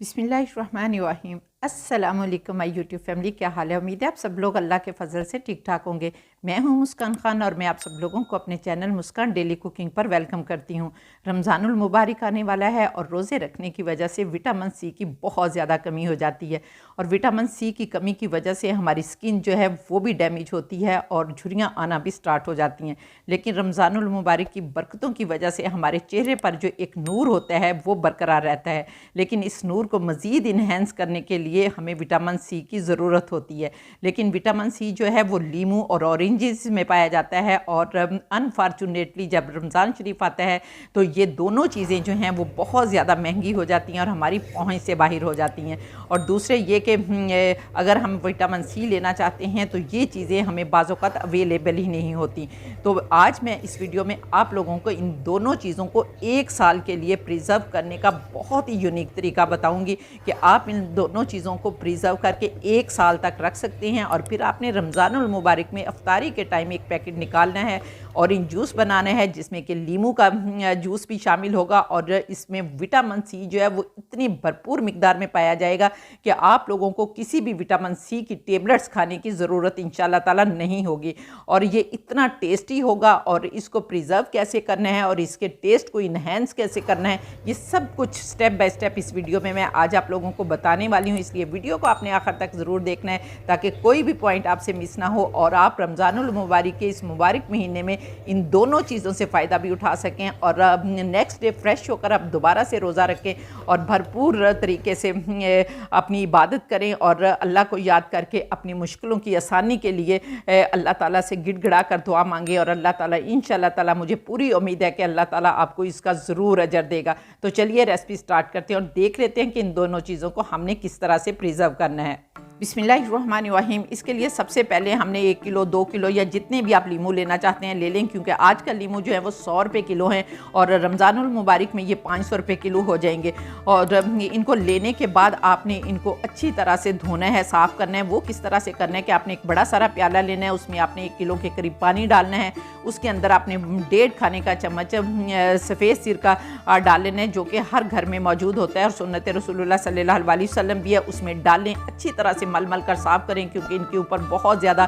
बिस्मिल्लाहिर्रहमानिर्रहीम। अस्सलाम वालेकुम माय यूट्यूब फैमिली, क्या हाल है? उम्मीद है आप सब लोग अल्लाह के फ़ज़ल से ठीक ठाक होंगे। मैं हूं मुस्कान ख़ान और मैं आप सब लोगों को अपने चैनल मुस्कान डेली कुकिंग पर वेलकम करती हूं। रमज़ानुल मुबारक आने वाला है और रोज़े रखने की वजह से विटामिन सी की बहुत ज़्यादा कमी हो जाती है और विटामिन सी की कमी की वजह से हमारी स्किन जो है वो भी डैमेज होती है और झुर्रियाँ आना भी स्टार्ट हो जाती हैं। लेकिन रमज़ानुल मुबारक की बरकतों की वजह से हमारे चेहरे पर जो एक नूर होता है वो बरकरार रहता है, लेकिन इस नूर को मज़ीद इन्हेंस करने के लिए हमें विटामिन सी की ज़रूरत होती है। लेकिन विटामिन सी जो है वो लीमू और ऑरेंजेस में पाया जाता है और अनफॉर्चुनेटली जब रमज़ान शरीफ आता है तो ये दोनों चीज़ें जो हैं वो बहुत ज़्यादा महंगी हो जाती हैं और हमारी पहुंच से बाहर हो जाती हैं। और दूसरे ये कि अगर हम विटामिन सी लेना चाहते हैं तो ये चीज़ें हमें बाज़ौक़ात अवेलेबल ही नहीं होती। तो आज मैं इस वीडियो में आप लोगों को इन दोनों चीज़ों को 1 साल के लिए प्रिज़र्व करने का बहुत ही यूनिक तरीका बताऊंगी कि आप इन दोनों चीज़ों को प्रिज़र्व करके 1 साल तक रख सकते हैं। और फिर आपने रमज़ानुल मुबारक में इफ्तारी के टाइम एक पैकेट निकालना है, ऑरेंज जूस बनाना है जिसमें कि लीमू का जूस भी शामिल होगा और इसमें विटामिन सी जो है वो इतनी भरपूर मिकदार में पाया जाएगा कि आप लोगों को किसी भी विटामिन सी की टेबलेट्स खाने की ज़रूरत इंशाल्लाह ताला नहीं होगी। और ये इतना टेस्टी होगा और इसको प्रिज़र्व कैसे करना है और इसके टेस्ट को इन्हेंस कैसे करना है, ये सब कुछ स्टेप बाय स्टेप इस वीडियो में मैं आज आप लोगों को बताने वाली हूँ। इसलिए वीडियो को आपने आखिर तक ज़रूर देखना है ताकि कोई भी पॉइंट आपसे मिस ना हो और आप रमज़ानुल मुबारक के इस मुबारक महीने में इन दोनों चीज़ों से फ़ायदा भी उठा सकें और नेक्स्ट डे फ्रेश होकर आप दोबारा से रोज़ा रखें और भरपूर तरीके से अपनी इबादत करें और अल्लाह को याद करके अपनी मुश्किलों की आसानी के लिए अल्लाह ताला से गिड़गिड़ा कर दुआ मांगे और अल्लाह ताला इंशाल्लाह ताला, मुझे पूरी उम्मीद है कि अल्लाह ताला आपको इसका ज़रूर अजर देगा। तो चलिए रेसिपी स्टार्ट करते हैं और देख लेते हैं कि इन दोनों चीज़ों को हमने किस तरह से प्रिज़र्व करना है। बिस्मिल्लाहिर्रहमानिर्रहीम। इसके लिए सबसे पहले हमने 1 किलो 2 किलो या जितने भी आप लीमू लेना चाहते हैं ले लें, क्योंकि आज का लीमू जो है वो 100 रुपये किलो है और रमज़ानुल मुबारक में ये 500 रुपये किलो हो जाएंगे। और इनको लेने के बाद आपने इनको अच्छी तरह से धोना है, साफ़ करना है। वो किस तरह से करना है कि आपने एक बड़ा सारा प्याला लेना है, उसमें आपने 1 किलो के करीब पानी डालना है। उसके अंदर आपने 1.5 खाने का चम्मच सफ़ेद सिरका डाल लेना है जो कि हर घर में मौजूद होता है और सुन्नत रसूलुल्लाह सल्लल्लाहु अलैहि वसल्लम भी है। उसमें डाल लें, अच्छी तरह से मल कर साफ़ करें क्योंकि इनके ऊपर बहुत ज़्यादा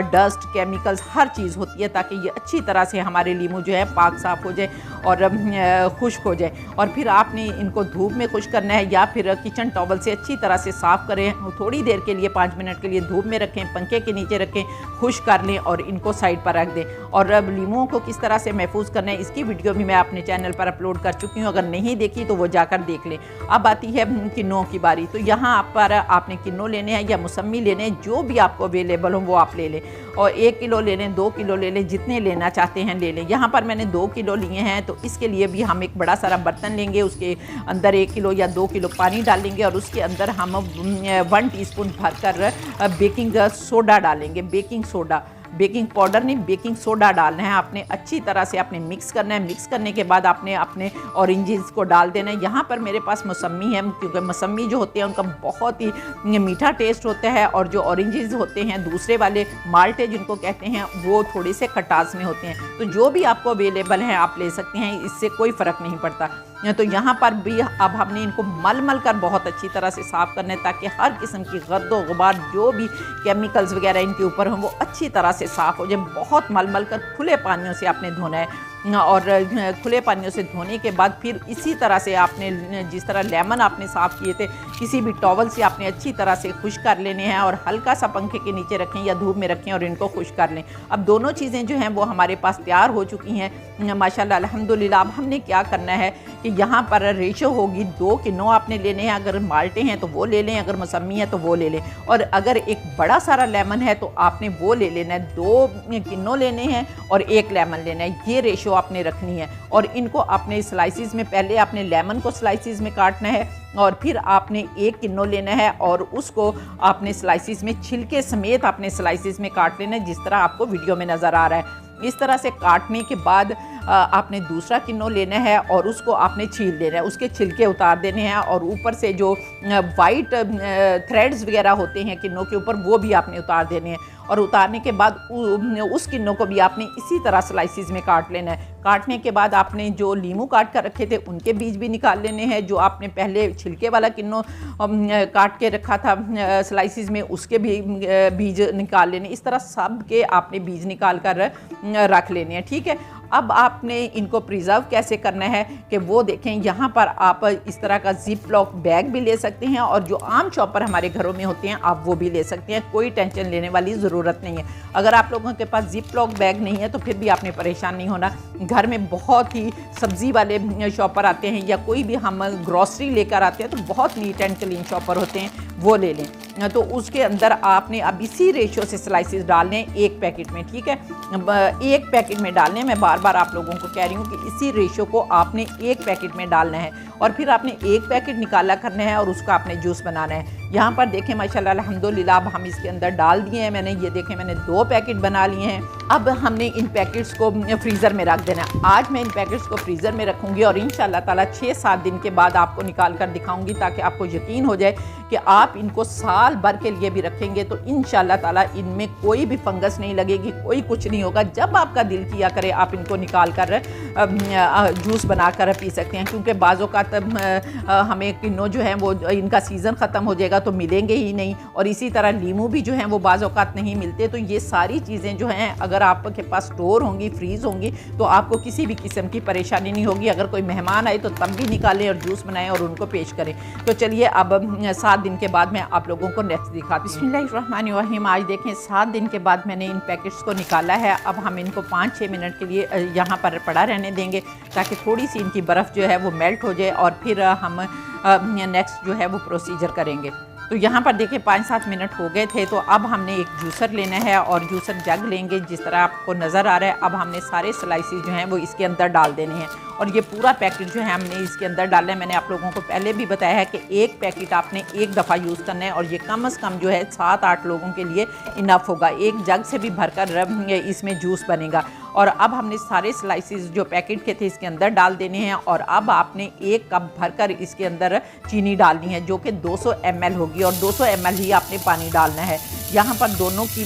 डस्ट केमिकल्स हर चीज़ होती है, ताकि ये अच्छी तरह से हमारे लीमू जो है पाक साफ़ हो जाए और खुश्क हो जाए। और फिर आपने इनको धूप में खुश्क करना है या फिर किचन टॉवल से अच्छी तरह से साफ़ करें। थोड़ी देर के लिए 5 मिनट के लिए धूप में रखें, पंखे के नीचे रखें, खुश्क कर लें और इनको साइड पर रख दें। और अब लीमुओं को किस तरह से महफूज करना है इसकी वीडियो भी मैं अपने चैनल पर अपलोड कर चुकी हूँ, अगर नहीं देखी तो वो जाकर देख लें। अब आती है किन्नों की बारी। तो यहाँ पर आपने किन्नों लेने हैं या मौसमी लेने हैं, जो भी आपको अवेलेबल हो वो आप ले लें। और 1 किलो ले लें, 2 किलो ले लें, जितने लेना चाहते हैं ले लें। यहाँ पर मैंने 2 किलो लिए हैं तो इसके लिए भी हम एक बड़ा सारा बर्तन लेंगे, उसके अंदर 1 किलो या 2 किलो पानी डालेंगे और उसके अंदर हम 1 टीस्पून भरकर बेकिंग सोडा डालेंगे। बेकिंग पाउडर नहीं, बेकिंग सोडा डालना है। आपने अच्छी तरह से आपने मिक्स करना है। मिक्स करने के बाद आपने अपने ऑरेंजेस को डाल देना है। यहाँ पर मेरे पास मौसमी है क्योंकि मौसमी जो होते हैं उनका बहुत ही मीठा टेस्ट होता है और जो ऑरेंजेस होते हैं दूसरे वाले माल्टे जिनको कहते हैं वो थोड़े से खटास में होते हैं। तो जो भी आपको अवेलेबल है आप ले सकते हैं, इससे कोई फ़र्क नहीं पड़ता। तो यहाँ पर भी अब हमने इनको मल कर बहुत अच्छी तरह से साफ़ करना है ताकि हर किस्म की गर्दो गुबार जो भी केमिकल्स वगैरह इनके ऊपर हों वो अच्छी तरह से साफ़ हो जाए। बहुत मल कर खुले पानियों से आपने धोना है और खुले पानियों से धोने के बाद फिर इसी तरह से आपने जिस तरह लेमन आपने साफ़ किए थे किसी भी टॉवल से आपने अच्छी तरह से खुश्क कर लेने हैं और हल्का सा पंखे के नीचे रखें या धूप में रखें और इनको खुश्क कर लें। अब दोनों चीज़ें जो हैं वो हमारे पास तैयार हो चुकी हैं माशाल्लाह अल्हम्दुलिल्लाह। अब हमने क्या करना है कि यहाँ पर रेशो होगी 2 किलो आपने लेने हैं। अगर माल्टे हैं तो वो ले लें, अगर मौसमी है तो वो ले लें। और अगर एक बड़ा सारा लेमन है तो आपने वो ले लेना है। 2 किलो लेने हैं और 1 लेमन लेना है, ये रेशो आपने रखनी है। और इनको आपने स्लाइसिस में पहले आपने लेमन को स्लाइसिस में काटना है और फिर आपने 1 किलो लेना है और उसको आपने स्लाइसिस में छिलके समेत आपने स्लाइसिस में काट लेना है जिस तरह आपको वीडियो में नज़र आ रहा है। इस तरह से काटने के बाद आपने दूसरा किन्नो लेना है और उसको आपने छील लेना है, उसके छिलके उतार देने हैं और ऊपर से जो वाइट थ्रेड्स वगैरह होते हैं किन्नों के ऊपर वो भी आपने उतार देने हैं। और उतारने के बाद उस किन्नों को भी आपने इसी तरह स्लाइसिस में काट लेना है। काटने के बाद आपने जो लीमू काट कर रखे थे उनके बीज भी निकाल लेने हैं। जो आपने पहले छिलके वाला किन्नो काट के रखा था स्लाइसिस में, उसके भी बीज निकाल लेने। इस तरह सब के आपने बीज निकाल कर रख लेने हैं, ठीक है। अब आपने इनको प्रिजर्व कैसे करना है कि वो देखें। यहाँ पर आप इस तरह का जिप लॉक बैग भी ले सकते हैं और जो आम चॉपर हमारे घरों में होते हैं आप वो भी ले सकते हैं, कोई टेंशन लेने वाली ज़रूरत नहीं है। अगर आप लोगों के पास जिप लॉक बैग नहीं है तो फिर भी आपने परेशान नहीं होना। घर में बहुत ही सब्ज़ी वाले शॉपर आते हैं या कोई भी हम ग्रॉसरी लेकर आते हैं तो बहुत नीट एंड क्लीन शॉपर होते हैं, वो ले लें। तो उसके अंदर आपने अब इसी रेशो से स्लाइसिस डालने हैं एक पैकेट में, ठीक है। एक पैकेट में डालने हैं, मैं बार बार आप लोगों को कह रही हूँ कि इसी रेशो को आपने एक पैकेट में डालना है और फिर आपने एक पैकेट निकाला करना है और उसका आपने जूस बनाना है। यहाँ पर देखें माशाल्लाह अल्हम्दुलिल्लाह अब हम इसके अंदर डाल दिए हैं मैंने, ये देखें मैंने 2 पैकेट बना लिए हैं। अब हमने इन पैकेट्स को फ्रीज़र में रख देना है। आज मैं इन पैकेट्स को फ्रीज़र में रखूँगी और इंशाल्लाह ताला 6-7 दिन के बाद आपको निकाल कर दिखाऊँगी ताकि आपको यकीन हो जाए कि आप इनको साल भर के लिए भी रखेंगे तो इंशाल्लाह ताला इनमें कोई भी फंगस नहीं लगेगी, कोई कुछ नहीं होगा। जब आपका दिल किया करे आप इनको निकाल कर जूस बना कर पी सकते हैं, क्योंकि बाज़ों का तब हमें किन्नो जो है वो इनका सीज़न ख़त्म हो जाएगा तो मिलेंगे ही नहीं, और इसी तरह लीमू भी जो हैं वो बाज़ औक़ात नहीं मिलते। तो ये सारी चीज़ें जो हैं अगर आपके पास स्टोर होंगी, फ्रीज़ होंगी तो आपको किसी भी किस्म की परेशानी नहीं होगी। अगर कोई मेहमान आए तो तब भी निकालें और जूस बनाएं और उनको पेश करें। तो चलिए अब 7 दिन के बाद मैं आप लोगों को नेक्स्ट दिखाती हूँ। बिस्मिल्लाहिर्रहमानिर्रहीम। आज देखें 7 दिन के बाद मैंने इन पैकेट्स को निकाला है। अब हम इनको 5-6 मिनट के लिए यहाँ पर पड़ा रहने देंगे ताकि थोड़ी सी इनकी बर्फ़ जो है वो मेल्ट हो जाए और फिर हम नेक्स्ट जो है वो प्रोसीजर करेंगे। तो यहाँ पर देखिए 5-7 मिनट हो गए थे। तो अब हमने एक जूसर लेना है और जूसर जग लेंगे जिस तरह आपको नज़र आ रहा है। अब हमने सारे स्लाइसेस जो हैं वो इसके अंदर डाल देने हैं और ये पूरा पैकेट जो है हमने इसके अंदर डालना है। मैंने आप लोगों को पहले भी बताया है कि एक पैकेट आपने एक दफ़ा यूज़ करना है और ये कम से कम जो है 7-8 लोगों के लिए इनफ होगा। एक जग से भी भरकर इसमें जूस बनेगा। और अब हमने सारे स्लाइसेस जो पैकेट के थे इसके अंदर डाल देने हैं और अब आपने 1 कप भरकर इसके अंदर चीनी डालनी है जो कि 200 ml होगी और 200 ml ही आपने पानी डालना है। यहाँ पर दोनों की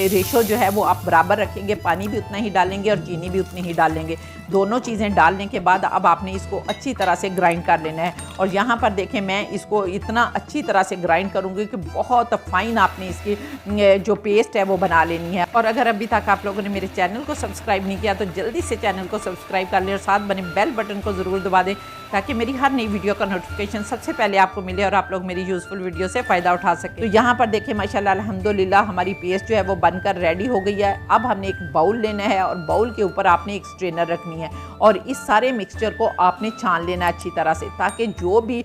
रेशो जो है वो आप बराबर रखेंगे, पानी भी उतना ही डालेंगे और चीनी भी उतनी ही डालेंगे। दोनों चीज़ें डालने के बाद अब आपने इसको अच्छी तरह से ग्राइंड कर लेना है। और यहाँ पर देखें मैं इसको इतना अच्छी तरह से ग्राइंड करूँगी कि बहुत फाइन आपने इसकी जो पेस्ट है वो बना लेनी है। और अगर अभी तक आप लोगों ने मेरे चैनल को सब्सक्राइब नहीं किया तो जल्दी से चैनल को सब्सक्राइब कर लें और साथ बने बेल बटन को ज़रूर दबा दें ताकि मेरी हर नई वीडियो का नोटिफिकेशन सबसे पहले आपको मिले और आप लोग मेरी यूज़फुल वीडियो से फ़ायदा उठा सकें। तो यहाँ पर देखें माशाल्लाह अल्हम्दुलिल्लाह हमारी पेस्ट जो है वो बनकर रेडी हो गई है। अब हमने एक बाउल लेना है और बाउल के ऊपर आपने एक स्ट्रेनर रखनी है और इस सारे मिक्सचर को आपने छान लेना अच्छी तरह से ताकि जो भी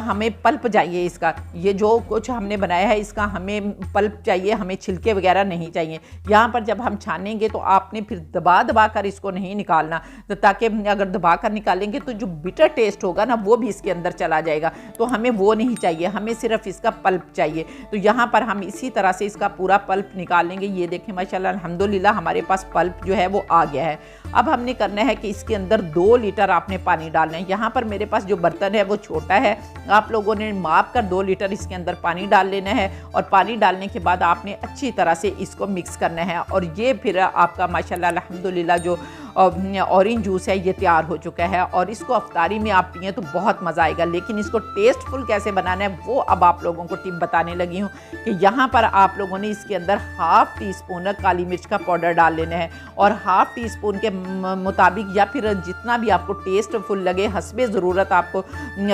हमें पल्प चाहिए इसका, ये जो कुछ हमने बनाया है इसका हमें पल्प चाहिए, हमें छिलके वगैरह नहीं चाहिए। यहाँ पर जब हम छानेंगे तो आपने फिर दबा कर इसको नहीं निकालना, तो ताकि अगर दबा कर निकालेंगे तो जो बिटर टेस्ट होगा ना वो भी इसके अंदर चला जाएगा। तो हमें वो नहीं चाहिए, हमें सिर्फ इसका पल्प चाहिए। तो यहाँ पर हम इसी तरह से इसका पूरा पल्प निकाल लेंगे। ये देखें माशाल्लाह अल्हम्दुलिल्लाह हमारे पास पल्प जो है वो आ गया है। अब हमने करना है कि इसके अंदर 2 लीटर आपने पानी डालना है। यहाँ पर मेरे पास जो बर्तन है वो छोटा है, आप लोगों ने माप कर 2 लीटर इसके अंदर पानी डाल लेना है और पानी डालने के बाद आपने अच्छी तरह से इसको मिक्स करना है। और ये फिर आपका माशाल्लाह अल्हम्दुलिल्लाह जो ऑरेंज जूस है ये तैयार हो चुका है और इसको अफ्तारी में आप पिएँ तो बहुत मज़ा आएगा। लेकिन इसको टेस्टफुल कैसे बनाना है वो अब आप लोगों को टिप बताने लगी हूँ कि यहाँ पर आप लोगों ने इसके अंदर ½ टीस्पून काली मिर्च का पाउडर डाल लेना है और ½ टीस्पून के मुताबिक या फिर जितना भी आपको टेस्टफुल लगे, हस्बे ज़रूरत आपको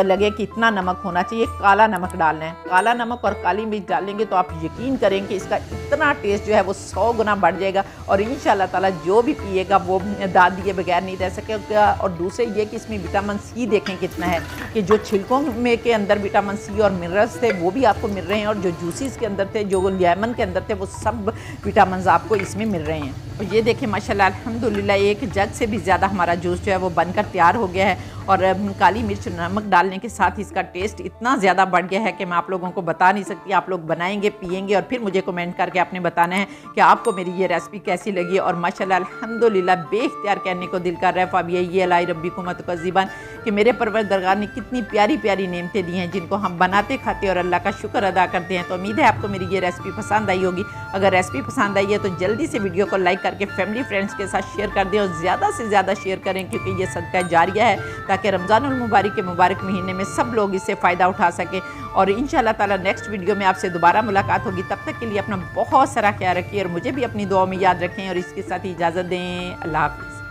लगे कि इतना नमक होना चाहिए, काला नमक डालना है। काला नमक और काली मिर्च डालेंगे तो आप यकीन करें कि इसका इतना टेस्ट जो है वो 100 गुना बढ़ जाएगा और इंशाल्लाह ताला जो भी पिएगा वो दाद दिए बगैर नहीं रह सकेगा। और दूसरे ये कि इसमें विटामिन सी देखें कितना है कि जो छिलकों में के अंदर विटामिन सी और मिनरल्स थे वो भी आपको मिल रहे हैं और जो जूसीस के अंदर थे, जो लेमन के अंदर थे, वो सब विटामिन आपको इसमें मिल रहे हैं। और ये देखिए माशाल्लाह अल्हम्दुलिल्लाह एक जग से भी ज़्यादा हमारा जूस जो है वो बनकर तैयार हो गया है। और काली मिर्च नमक डालने के साथ इसका टेस्ट इतना ज़्यादा बढ़ गया है कि मैं आप लोगों को बता नहीं सकती। आप लोग बनाएंगे पिएंगे और फिर मुझे कमेंट करके आपने बताना है कि आपको मेरी ये रेसिपी कैसी लगी। और माशाल्लाह अल्हम्दुलिल्लाह बेख्तियार कहने को दिल कर रहा है फ़ाबिया लाई रब्बी कुमत कज़ीबान कि मेरे परवरदिगार ने कितनी प्यारी प्यारी नेमतें दी हैं जिनको हम बनाते खाते और अल्लाह का शुक्र अदा करते हैं। तो उम्मीद है आपको मेरी ये रेसिपी पसंद आई होगी। अगर रेसिपी पसंद आई है तो जल्दी से वीडियो को लाइक करके फैमिली फ्रेंड्स के साथ शेयर कर दें और ज़्यादा से ज़्यादा शेयर करें क्योंकि ये सदका जारिया है ताकि रमज़ानुल मुबारक के मुबारक महीने में सब लोग इससे फ़ायदा उठा सकें। और इंशाअल्लाह ताला नेक्स्ट वीडियो में आपसे दोबारा मुलाकात होगी। तब तक के लिए अपना बहुत सारा ख्याल रखिए और मुझे भी अपनी दुआ में याद रखें और इसके साथ ही इजाज़त दें। अल्लाह हाफ़िज़।